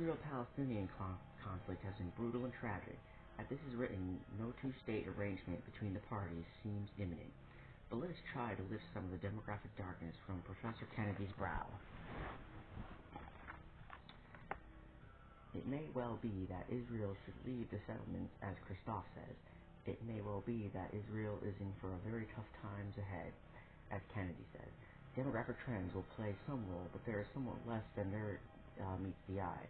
Israel-Palestinian conflict has been brutal and tragic. As this is written, no two-state arrangement between the parties seems imminent. But let us try to lift some of the demographic darkness from Professor Kennedy's brow. It may well be that Israel should leave the settlements, as Christophe says. It may well be that Israel is in for a very tough times ahead, as Kennedy said. Demographic trends will play some role, but there is somewhat less than there meets the eye.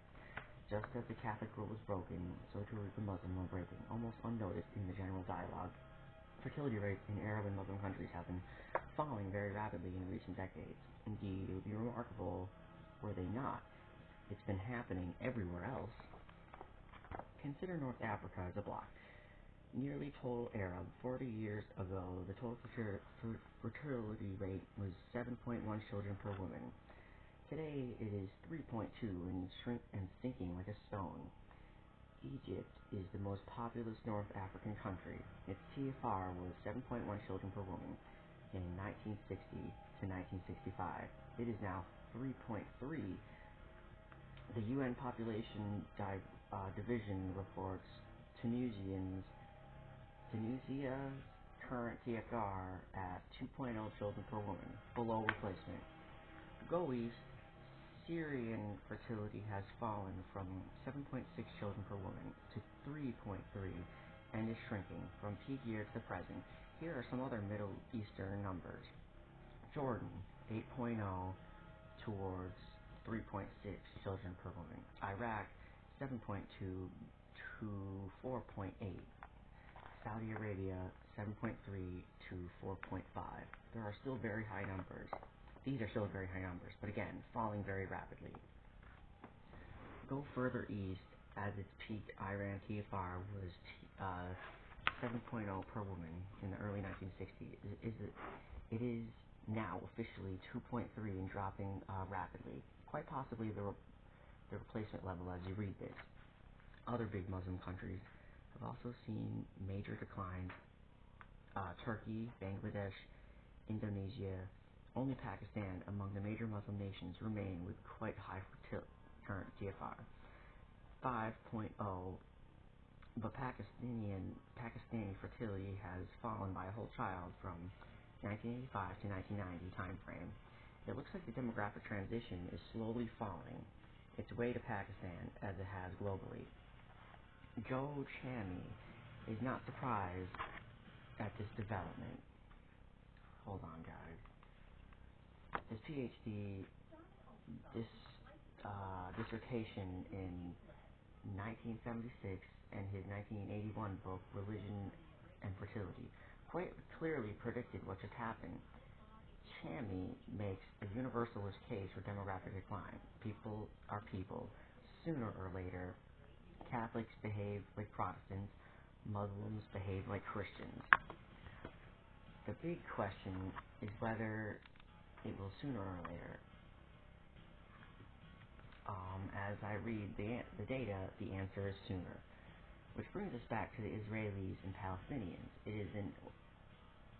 Just as the Catholic rule was broken, so too is the Muslim one breaking, almost unnoticed in the general dialogue. Fertility rates in Arab and Muslim countries have been falling very rapidly in recent decades. Indeed, it would be remarkable were they not. It's been happening everywhere else. Consider North Africa as a bloc. Nearly total Arab. 40 years ago, the total fertility rate was 7.1 children per woman. Today, it is 3.2 and sinking like a stone. Egypt is the most populous North African country. Its TFR was 7.1 children per woman in 1960 to 1965. It is now 3.3. The UN Population Division reports Tunisia's current TFR at 2.0 children per woman, below replacement. Go east, Syrian fertility has fallen from 7.6 children per woman to 3.3 and is shrinking from peak year to the present. Here are some other Middle Eastern numbers. Jordan, 8.0 towards 3.6 children per woman. Iraq, 7.2 to 4.8. Saudi Arabia, 7.3 to 4.5. There are still very high numbers. These are still very high numbers, but again, falling very rapidly. Go further east, as its peak Iran TFR was 7.0 per woman in the early 1960s. It is now officially 2.3 and dropping rapidly. Quite possibly the replacement level as you read this. Other big Muslim countries have also seen major declines. Turkey, Bangladesh, Indonesia, only Pakistan among the major Muslim nations remain with quite high current TFR, 5.0, but Pakistani fertility has fallen by a whole child from 1985 to 1990 time frame. It looks like the demographic transition is slowly falling its way to Pakistan as it has globally. Joe Chami is not surprised at this development. Hold on, guys. His PhD dissertation in 1976 and his 1981 book, Religion and Fertility, quite clearly predicted what should happen. Chami makes a universalist case for demographic decline. People are people. Sooner or later, Catholics behave like Protestants, Muslims behave like Christians. The big question is whether it will sooner or later. As I read the data, the answer is sooner. Which brings us back to the Israelis and Palestinians. It is an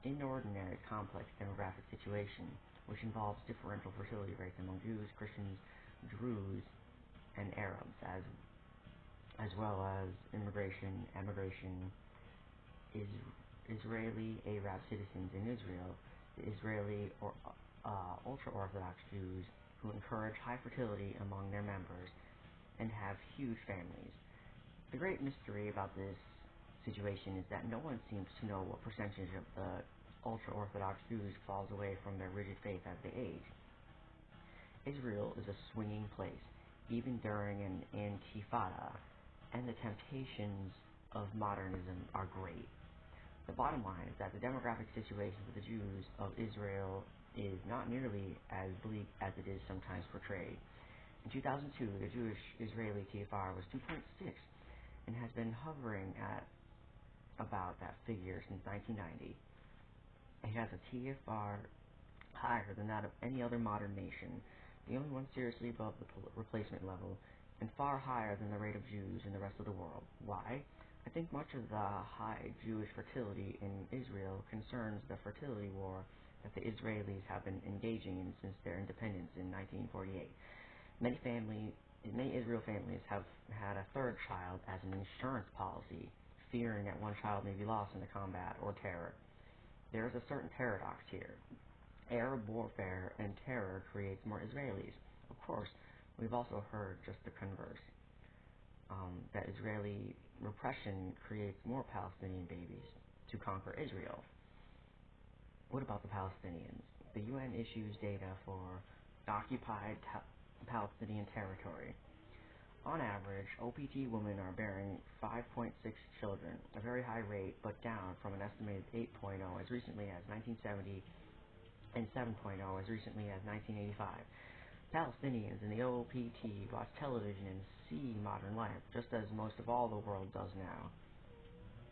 inordinate complex demographic situation which involves differential fertility rates among Jews, Christians, Druze, and Arabs, as well as emigration, Israeli Arab citizens in Israel, the Israeli ultra-Orthodox Jews who encourage high fertility among their members and have huge families. The great mystery about this situation is that no one seems to know what percentage of the ultra-Orthodox Jews falls away from their rigid faith as they age. Israel is a swinging place, even during an intifada, and the temptations of modernism are great. The bottom line is that the demographic situation for the Jews of Israel is not nearly as bleak as it is sometimes portrayed. In 2002, the Jewish-Israeli TFR was 2.6 and has been hovering at about that figure since 1990. It has a TFR higher than that of any other modern nation, the only one seriously above the replacement level, and far higher than the rate of Jews in the rest of the world. Why? I think much of the high Jewish fertility in Israel concerns the fertility war that the Israelis have been engaging in since their independence in 1948. Many Many Israel families have had a third child as an insurance policy, fearing that one child may be lost in the combat or terror. There is a certain paradox here. Arab warfare and terror creates more Israelis. Of course, we've also heard just the converse, that Israeli repression creates more Palestinian babies to conquer Israel. What about the Palestinians? The UN issues data for occupied Palestinian territory. On average, OPT women are bearing 5.6 children, a very high rate, but down from an estimated 8.0 as recently as 1970 and 7.0 as recently as 1985. Palestinians in the OPT watch television and see modern life, just as most of all the world does now.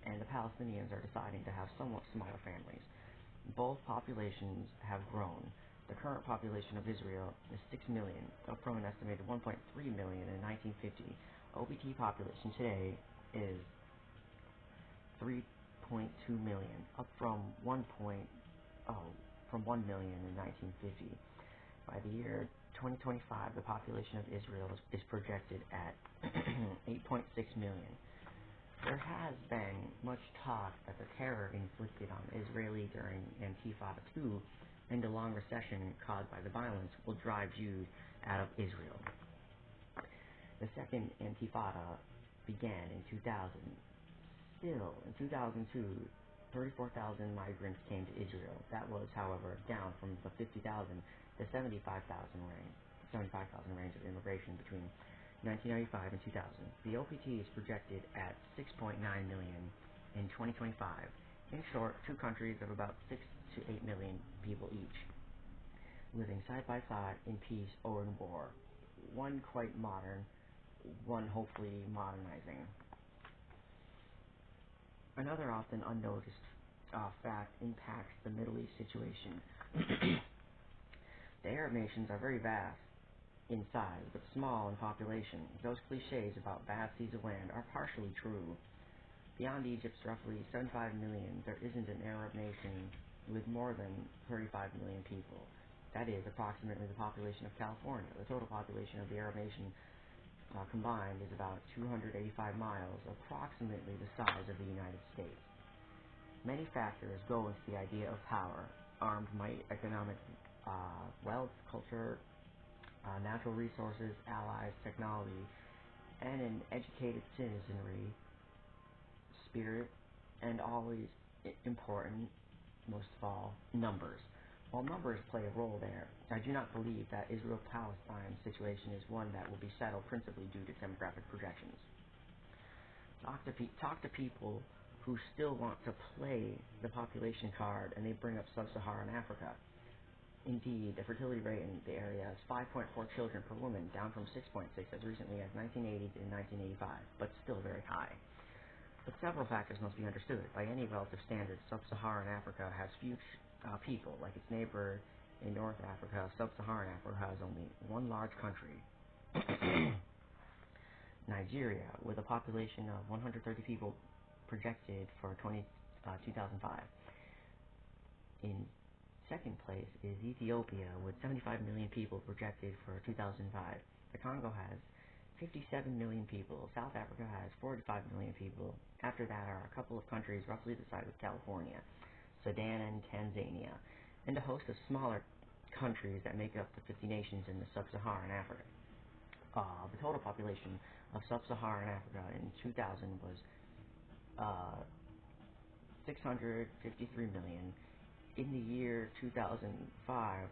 And the Palestinians are deciding to have somewhat smaller families. Both populations have grown. The current population of Israel is 6 million, up from an estimated 1.3 million in 1950. OPT population today is 3.2 million, up from 1 million in 1950. By the year 2025, the population of Israel is projected at 8.6 million. There has been much talk that the terror inflicted on Israeli during Intifada II and the long recession caused by the violence will drive Jews out of Israel. The second Intifada began in 2000. Still, in 2002, 34,000 migrants came to Israel. That was, however, down from the 50,000 to 75,000 range of immigration between 1995 and 2000. The OPT is projected at 6.9 million in 2025. In short, two countries of about 6 to 8 million people each, living side by side in peace or in war. One quite modern, one hopefully modernizing. Another often unnoticed fact impacts the Middle East situation. The Arab nations are very vast in size, but small in population. Those cliches about vast seas of land are partially true. Beyond Egypt's roughly 75 million, there isn't an Arab nation with more than 35 million people. That is approximately the population of California. The total population of the Arab nation combined is about 285 miles, approximately the size of the United States. Many factors go into the idea of power: armed might, economic wealth, culture, natural resources, allies, technology, and an educated citizenry, spirit, and always important, most of all, numbers. While numbers play a role there, I do not believe that Israel-Palestine situation is one that will be settled principally due to demographic projections. Talk to people who still want to play the population card, and they bring up sub-Saharan Africa. Indeed, the fertility rate in the area is 5.4 children per woman, down from 6.6 as recently as 1980 and 1985, but still very high. But several factors must be understood. By any relative standard, sub-Saharan Africa has few people. Like its neighbor in North Africa, sub-Saharan Africa has only one large country, Nigeria, with a population of 130 people projected for 2005. In second place is Ethiopia, with 75 million people projected for 2005. The Congo has 57 million people. South Africa has 45 million people. After that are a couple of countries roughly the size of California, Sudan and Tanzania, and a host of smaller countries that make up the 50 nations in the sub-Saharan Africa. The total population of sub-Saharan Africa in 2000 was 653 million. In the year 2005,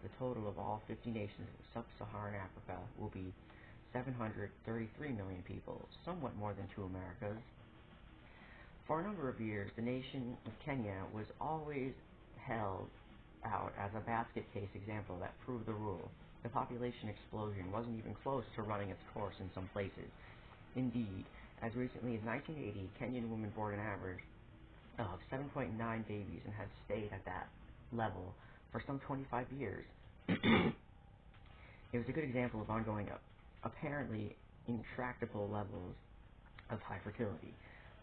the total of all 50 nations of sub-Saharan Africa will be 733 million people, somewhat more than two Americas. For a number of years, the nation of Kenya was always held out as a basket case example that proved the rule. The population explosion wasn't even close to running its course in some places. Indeed, as recently as 1980, Kenyan women bore an average of 7.9 babies and had stayed at that level for some 25 years. It was a good example of ongoing, apparently intractable levels of high fertility.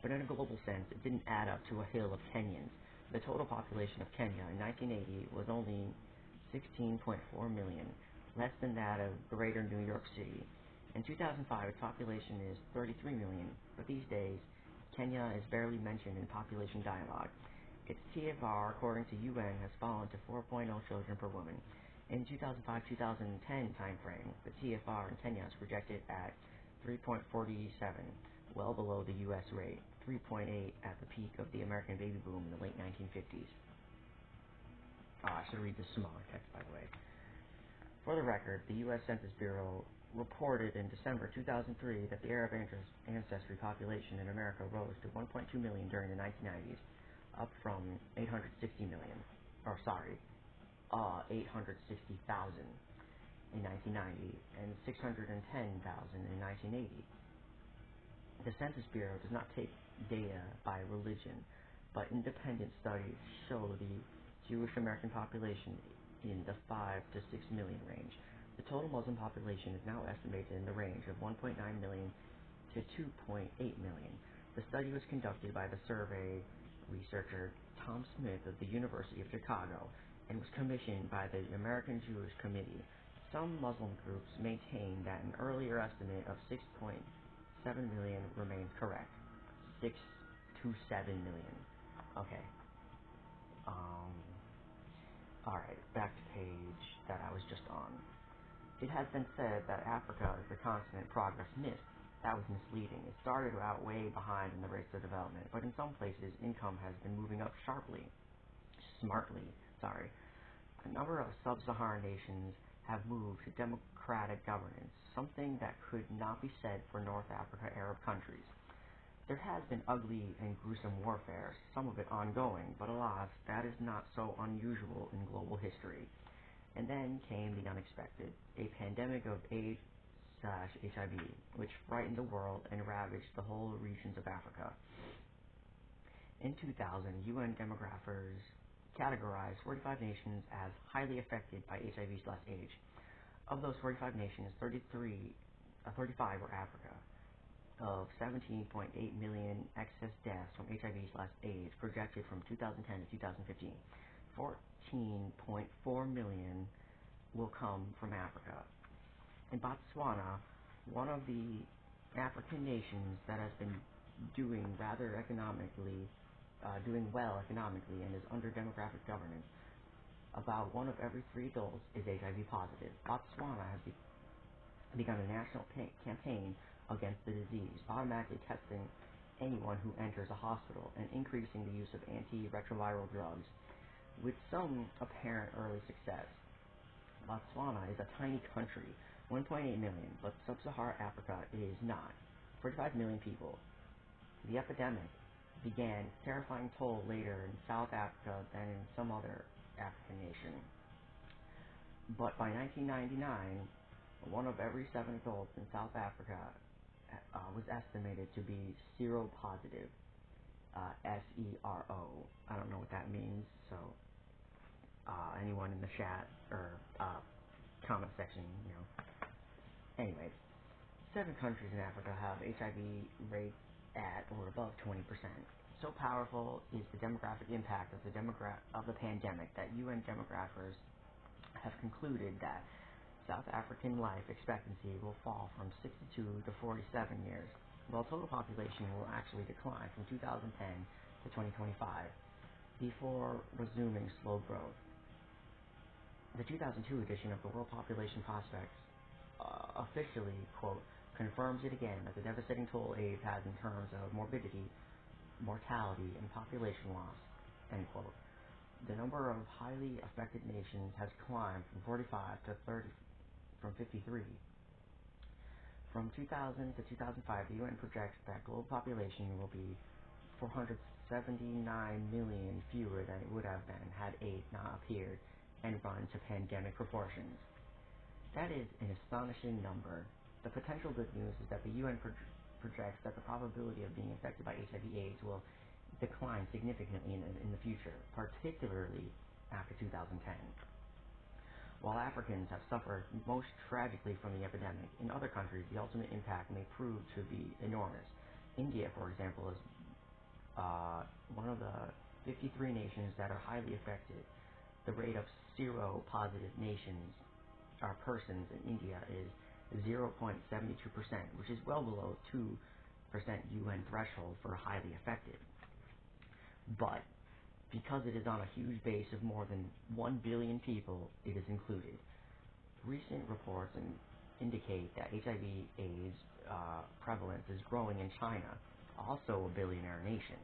But in a global sense, it didn't add up to a hill of Kenyans. The total population of Kenya in 1980 was only 16.4 million, less than that of greater New York City, In 2005, its population is 33 million, but these days, Kenya is barely mentioned in population dialogue. Its TFR, according to UN, has fallen to 4.0 children per woman. In 2005-2010 timeframe, the TFR in Kenya is projected at 3.47, well below the U.S. rate, 3.8 at the peak of the American baby boom in the late 1950s. I should read the smaller text, by the way. For the record, the U.S. Census Bureau reported in December 2003 that the Arab ancestry population in America rose to 1.2 million during the 1990s, up from 860,000 in 1990 and 610,000 in 1980. The Census Bureau does not take data by religion, but independent studies show the Jewish American population in the 5 to 6 million range. The total Muslim population is now estimated in the range of 1.9 million to 2.8 million. The study was conducted by the survey researcher Tom Smith of the University of Chicago and was commissioned by the American Jewish Committee. Some Muslim groups maintain that an earlier estimate of 6.7 million remains correct. 6 to 7 million. Okay. Alright, back to page that I was just on. It has been said that Africa is the continent progress missed. That was misleading. It started out way behind in the race of development, but in some places income has been moving up smartly. A number of sub-Saharan nations have moved to democratic governance, something that could not be said for North Africa Arab countries. There has been ugly and gruesome warfare, some of it ongoing, but alas, that is not so unusual in global history. And then came the unexpected, a pandemic of AIDS/HIV, which frightened the world and ravaged the whole regions of Africa. In 2000, UN demographers categorized 45 nations as highly affected by HIV/AIDS. Of those 45 nations, 35 were Africa. Of 17.8 million excess deaths from HIV/AIDS projected from 2010 to 2015, 14.4 million will come from Africa. In Botswana, one of the African nations that has been doing well economically and is under democratic governance, about 1 of every 3 adults is HIV positive. Botswana has begun a national campaign against the disease, automatically testing anyone who enters a hospital and increasing the use of antiretroviral drugs. With some apparent early success, Botswana is a tiny country, 1.8 million, but sub-Saharan Africa is not. 45 million people. The epidemic began its terrifying toll later in South Africa than in some other African nation. But by 1999, 1 of every 7 adults in South Africa was estimated to be seropositive. SERO. I don't know what that means, so anyone in the chat or comment section, Anyways, 7 countries in Africa have HIV rates at or above 20%. So powerful is the demographic impact of the pandemic that UN demographers have concluded that South African life expectancy will fall from 62 to 47 years, while total population will actually decline from 2010 to 2025 before resuming slow growth. The 2002 edition of the World Population Prospects officially, quote, confirms it again that the devastating toll AIDS has in terms of morbidity, mortality, and population loss, end quote. The number of highly affected nations has climbed from 45 to 53. From 2000 to 2005, the UN projects that global population will be 479 million fewer than it would have been had AIDS not appeared and run to pandemic proportions. That is an astonishing number. The potential good news is that the UN projects that the probability of being infected by HIV/AIDS will decline significantly in the future, particularly after 2010. While Africans have suffered most tragically from the epidemic, in other countries the ultimate impact may prove to be enormous. India, for example, is one of the 53 nations that are highly affected. The rate of seropositive persons in India is 0.72%, which is well below 2% UN threshold for highly affected. But because it is on a huge base of more than 1 billion people, it is included. Recent reports indicate that HIV/AIDS prevalence is growing in China, also a billionaire nation.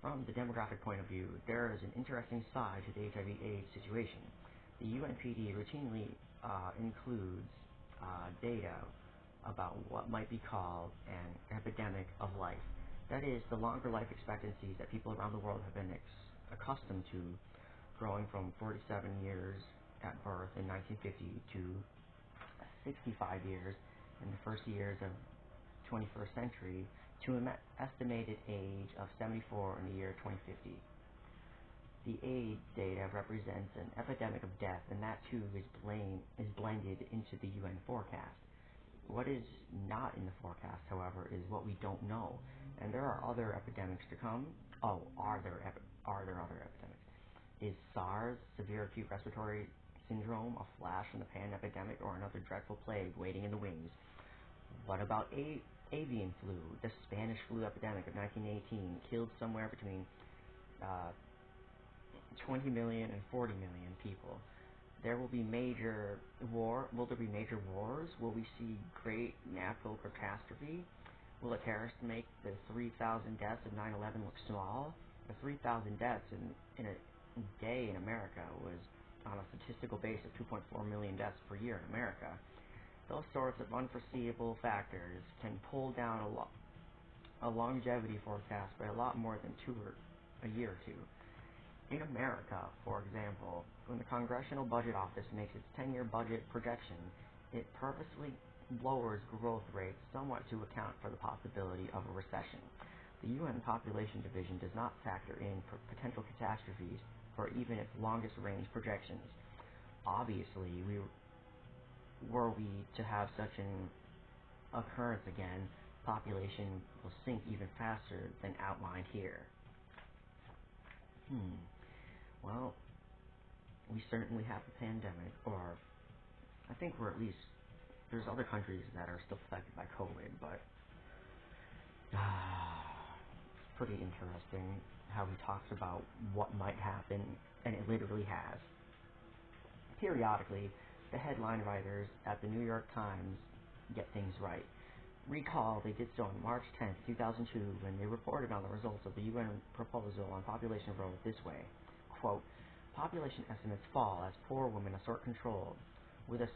From the demographic point of view, there is an interesting side to the HIV/AIDS situation. The UNPD routinely includes data about what might be called an epidemic of life. That is, the longer life expectancies that people around the world have been accustomed to, growing from 47 years at birth in 1950 to 65 years in the first years of 21st century to an estimated age of 74 in the year 2050. The AIDS data represents an epidemic of death, and that too is blended into the UN forecast. What is not in the forecast, however, is what we don't know, and there are other epidemics to come. Oh, are there other epidemics? Is SARS, severe acute respiratory syndrome, a flash in the pan epidemic, or another dreadful plague waiting in the wings? What about avian flu? The Spanish flu epidemic of 1918 killed somewhere between 20 million and 40 million people. There will be Will there be major wars? Will we see great natural catastrophe? Will a terrorist make the 3,000 deaths of 9/11 look small? The 3,000 deaths in a day in America was on a statistical base of 2.4 million deaths per year in America. Those sorts of unforeseeable factors can pull down a longevity forecast by a lot more than a year or two. In America, for example, when the Congressional Budget Office makes its 10-year budget projection, it purposely lowers growth rates somewhat to account for the possibility of a recession. The UN Population Division does not factor in potential catastrophes for even its longest-range projections. Obviously, were we to have such an occurrence again, population will sink even faster than outlined here. Well, we certainly have a pandemic, or I think there's other countries that are still affected by COVID, but it's pretty interesting how he talks about what might happen, and it literally has. Periodically, the headline writers at the New York Times get things right. Recall they did so on March 10, 2002, when they reported on the results of the UN proposal on population growth this way. Quote, population estimates fall as poor women assert control, with a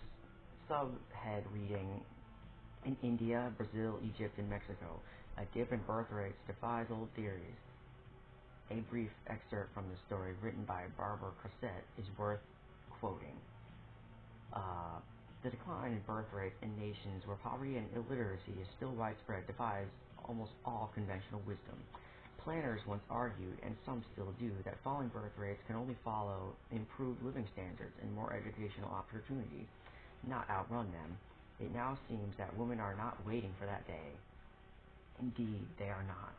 subhead reading, in India, Brazil, Egypt, and Mexico, a dip in birth rates defies old theories. A brief excerpt from the story written by Barbara Cressett is worth quoting. The decline in birth rates in nations where poverty and illiteracy is still widespread defies almost all conventional wisdom. Planners once argued, and some still do, that falling birth rates can only follow improved living standards and more educational opportunities, not outrun them. It now seems that women are not waiting for that day. Indeed, they are not.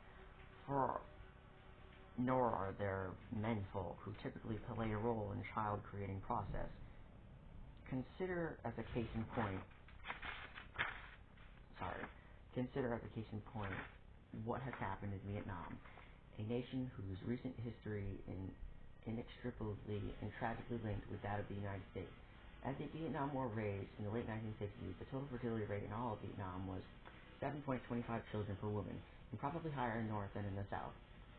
Nor are there menfolk who typically play a role in the child-creating process. Consider as a case in point what has happened in Vietnam, a nation whose recent history is inextricably and tragically linked with that of the United States. As the Vietnam War raged in the late 1960s, the total fertility rate in all of Vietnam was 7.25 children per woman, and probably higher in the north than in the south.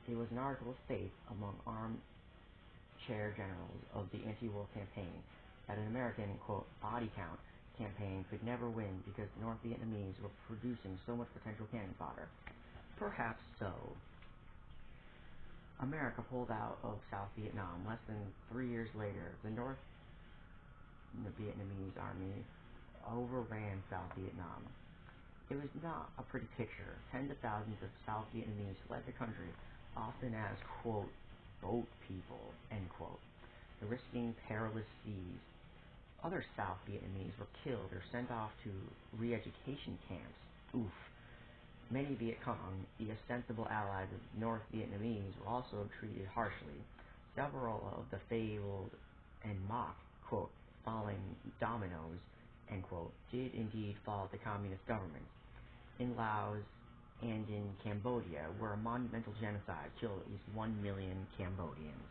It was an article of faith among armchair generals of the anti-war campaign that an American, quote, body count campaign could never win because the North Vietnamese were producing so much potential cannon fodder. Perhaps so. America pulled out of South Vietnam. Less than 3 years later, the Vietnamese army overran South Vietnam. It was not a pretty picture. Tens of thousands of South Vietnamese fled the country, often as, quote, boat people, end quote, risking perilous seas. Other South Vietnamese were killed or sent off to re-education camps. Oof. Many Viet Cong, the ostensible allies of North Vietnamese, were also treated harshly. Several of the fabled and mocked, quote, falling dominoes end quote, did indeed fall to communist governments in Laos and in Cambodia, where a monumental genocide killed at least 1 million Cambodians.